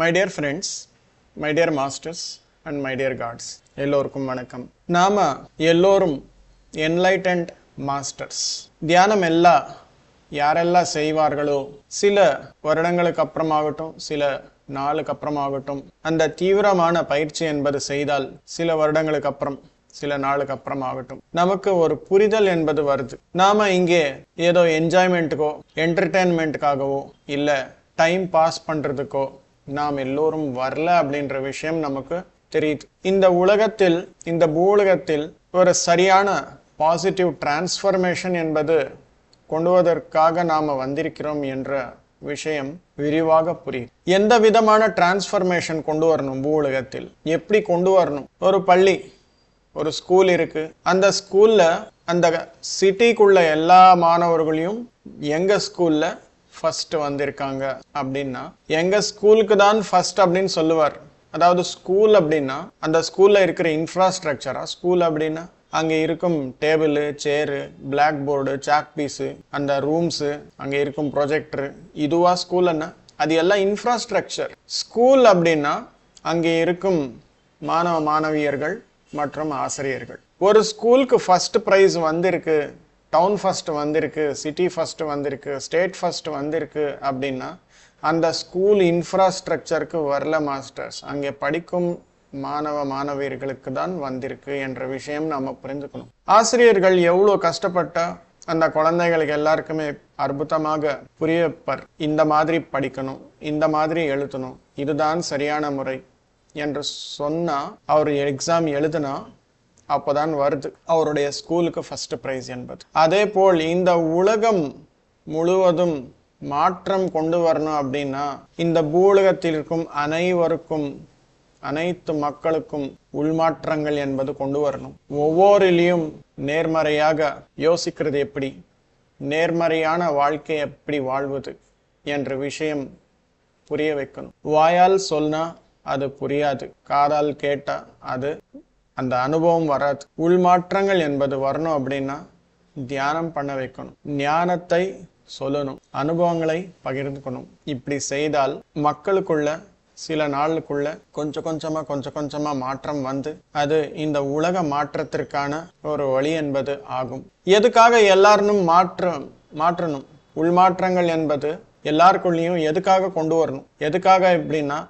My dear friends, my dear masters and my dear gods, எல்லோருக்கும் வணக்கம். நாம எல்லோரும் enlightened masters. தியானம் யாரெல்லாம் செய்வார்களோ சில வருடங்களுக்கு அப்புறமாகட்டும் சில நாளுக்கு அப்புறமாகட்டும் அந்த தீவிரமான பயிற்சி என்பது செய்தால் சில வருடங்களுக்கு அப்புறம் சில நாளுக்கு அப்புறமாகட்டும் நமக்கு ஒரு புரிதல் என்பது வருது. நாம இங்கே ஏதோ என்ஜாய்மெண்ட்டுக்கோ என்டர்டெயின்மெண்ட்டுக்காகவோ இல்ல டைம் பாஸ் பண்றதுக்கோ நாம் எல்லோரும் வரல அப்படின்ற விஷயம் நமக்கு தெரியுது. இந்த உலகத்தில் இந்த பூலகத்தில் ஒரு சரியான பாசிட்டிவ் டிரான்ஸ்ஃபர்மேஷன் என்பது கொண்டுவதற்காக நாம வந்திருக்கிறோம் என்ற விஷயம் விரிவாக புரியுது. எந்த விதமான டிரான்ஸ்ஃபர்மேஷன் கொண்டு வரணும், பூலகத்தில் எப்படி கொண்டு வரணும்? ஒரு பள்ளி, ஒரு ஸ்கூல் இருக்கு. அந்த ஸ்கூல்ல அந்த சிட்டிக்குள்ள எல்லா மாணவர்களையும் எங்க ஸ்கூல்ல ஃபர்ஸ்ட் வந்திருக்காங்க அப்படின்னா எங்க ஸ்கூலுக்கு தான் ஃபர்ஸ்ட் அப்படின்னு சொல்லுவார். அதாவது ஸ்கூல் அப்படின்னா அந்த ஸ்கூல்ல இருக்கிற இன்ஃப்ராஸ்ட்ரக்சரா, ஸ்கூல் அப்படின்னா அங்கே இருக்கும் டேபிள், சேரு, பிளாக் போர்டு, சாக் பீஸு, அந்த ரூம்ஸு, அங்கே இருக்கும் ப்ரொஜெக்டரு, இதுவா ஸ்கூல்? என்ன அது எல்லாம் இன்ஃப்ராஸ்ட்ரக்சர். ஸ்கூல் அப்படின்னா அங்கே இருக்கும் மாணவ மாணவியர்கள் மற்றும் ஆசிரியர்கள். ஒரு ஸ்கூலுக்கு ஃபர்ஸ்ட் ப்ரைஸ் வந்திருக்கு, டவுன் ஃபர்ஸ்ட் வந்திருக்கு, சிட்டி ஃபர்ஸ்ட் வந்திருக்கு, ஸ்டேட் ஃபர்ஸ்ட் வந்திருக்கு அப்படின்னா அந்த ஸ்கூல் இன்ஃப்ராஸ்ட்ரக்சருக்கு வரல மாஸ்டர்ஸ், அங்கே படிக்கும் மாணவ மாணவியர்களுக்கு தான் வந்திருக்கு என்ற விஷயம் நாம புரிஞ்சுக்கணும். ஆசிரியர்கள் எவ்வளோ கஷ்டப்பட்டா அந்த குழந்தைகளுக்கு எல்லாருக்குமே அற்புதமாக புரியப்பர். இந்த மாதிரி படிக்கணும், இந்த மாதிரி எழுதணும், இதுதான் சரியான முறை என்று சொன்னா அவர் எக்ஸாம் எழுதுனா அப்போதான் வருது அவருடைய ஸ்கூலுக்கு ஃபர்ஸ்ட் பிரைஸ் என்பது. அதே போல் இந்த உலகம் முழுவதும் மாற்றம் கொண்டு வரணும் அப்படின்னா இந்த பூலகத்தில் இருக்கும் அனைவருக்கும், அனைத்து மக்களுக்கும் உள்மாற்றங்கள் என்பது கொண்டு வரணும். ஒவ்வொருலையும் நேர்மறையாக யோசிக்கிறது எப்படி, நேர்மறையான வாழ்க்கை எப்படி வாழ்வது என்ற விஷயம் புரிய வைக்கணும். வாயால் சொன்னா அது புரியாது, காதால் கேட்டா அது அந்த அனுபவம் வராது. உள்மாற்றங்கள் என்பது வரணும் அப்படின்னா தியானம் பண்ண வைக்கணும், ஞானத்தை சொல்லணும், அனுபவங்களை பகிர்ந்துக்கணும். இப்படி செய்தால் மக்களுக்குள்ள சில நாளுக்குள்ள கொஞ்சம் கொஞ்சமா மாற்றம் வந்து அது இந்த உலக மாற்றத்திற்கான ஒரு வழி என்பது ஆகும். எதுக்காக எல்லாரும் மாற்றணும்? உள்மாற்றங்கள் என்பது எல்லாருக்குள்ளேயும் எதுக்காக கொண்டு வரணும்? எதுக்காக எப்படின்னா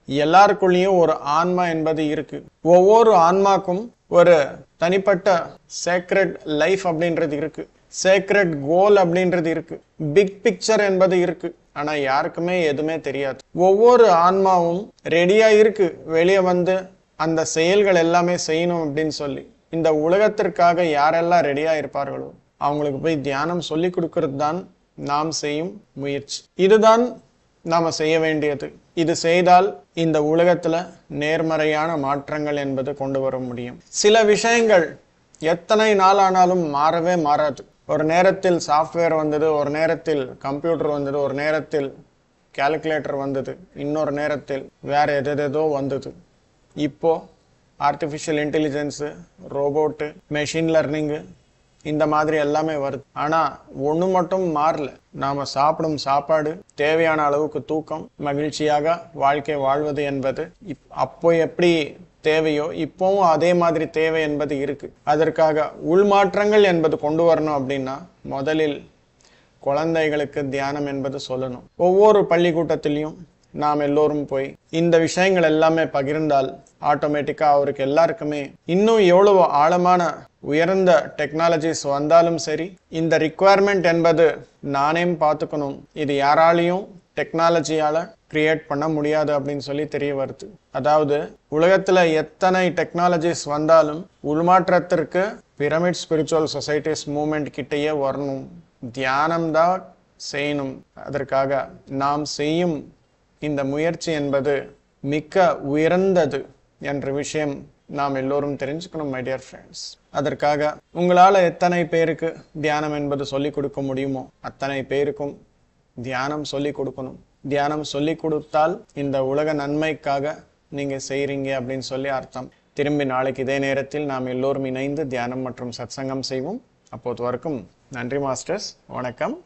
எல்லாருக்குள்ளேயும் ஒரு ஆன்மா என்பது இருக்கு. ஒவ்வொரு ஆன்மாக்கும் ஒரு தனிப்பட்ட சேக்ரெட் லைஃப் அப்படின்றது இருக்கு, சேக்ரெட் கோல் அப்படின்றது இருக்கு, பிக் பிக்சர் என்பது இருக்கு. ஆனா யாருக்குமே எதுவுமே தெரியாது. ஒவ்வொரு ஆன்மாவும் ரெடியா இருக்கு வெளியே வந்து அந்த செயல்கள் எல்லாமே செய்யணும் அப்படின்னு சொல்லி. இந்த உலகத்திற்காக யாரெல்லாம் ரெடியா இருப்பார்களோ அவங்களுக்கு போய் தியானம் சொல்லி கொடுக்கறது தான் நாம் செய்யும் முயற்சி. இதுதான் நாம செய்ய வேண்டியது. இது செய்தால் இந்த உலகத்துல நேர்மறையான மாற்றங்கள் என்பது கொண்டு வர முடியும். சில விஷயங்கள் எத்தனை நாள் ஆனாலும் மாறவே மாறாது. ஒரு நேரத்தில் சாஃப்ட்வேர் வந்தது, ஒரு நேரத்தில் கம்ப்யூட்டர் வந்தது, ஒரு நேரத்தில் கால்குலேட்டர் வந்தது, இன்னொரு நேரத்தில் வேற எதேதோ வந்தது. இப்போ ஆர்டிஃபிஷியல் இன்டெலிஜென்ஸு, ரோபோட்டு, மெஷின் லர்னிங்கு, இந்த மாதிரி எல்லாமே வருது. ஆனா ஒண்ணு மட்டும் மாறல. நாம சாப்பிடும் சாப்பாடு, தேவையான அளவுக்கு தூக்கம், மகிழ்ச்சியாக வாழ்க்கை வாழ்வது என்பது அப்போ எப்படி தேவையோ இப்பவும் அதே மாதிரி தேவை என்பது இருக்கு. அதற்காக உள்மாற்றங்கள் என்பது கொண்டு வரணும் அப்படின்னா முதலில் குழந்தைகளுக்கு தியானம் என்பது சொல்லணும். ஒவ்வொரு பள்ளிக்கூட்டத்திலையும் நாம் எல்லோரும் போய் இந்த விஷயங்கள் எல்லாமே பகிர்ந்தால் ஆட்டோமேட்டிக்கா அவருக்கு எல்லாருக்குமே இன்னும் எவ்வளவு ஆழமான உயர்ந்த டெக்னாலஜிஸ் வந்தாலும் சரி, இந்த ரிக்குவயர்மெண்ட் என்பது நானே பார்த்துக்கணும், இது யாராலையும் டெக்னாலஜியால கிரியேட் பண்ண முடியாது அப்படின்னு சொல்லி தெரிய வருது. அதாவது உலகத்துல எத்தனை டெக்னாலஜிஸ் வந்தாலும் உள்மாற்றத்திற்கு பிரமிட் ஸ்பிரிச்சுவல் சொசைட்டிஸ் மூவ்மெண்ட் கிட்டேயே வரணும், தியானம் தான் செய்யணும். அதற்காக நாம் செய்யும் இந்த முயற்சி என்பது மிக்க உயர்ந்தது என்ற விஷயம் நாம் எல்லோரும் தெரிஞ்சுக்கணும் மை டியர் ஃப்ரெண்ட்ஸ். அதற்காக உங்களால எத்தனை பேருக்கு தியானம் என்பது சொல்லிக் கொடுக்க முடியுமோ அத்தனை பேருக்கும் தியானம் சொல்லிக் கொடுக்கணும். தியானம் சொல்லிக் கொடுத்தால் இந்த உலக நன்மைக்காக நீங்க செய்றீங்க அப்படின்னு சொல்லி அர்த்தம். திரும்பி நாளைக்கு இதே நேரத்தில் நாம் எல்லோரும் இணைந்து தியானம் மற்றும் சத்சங்கம் செய்வோம். அப்போது வரைக்கும் நன்றி மாஸ்டர்ஸ், வணக்கம்.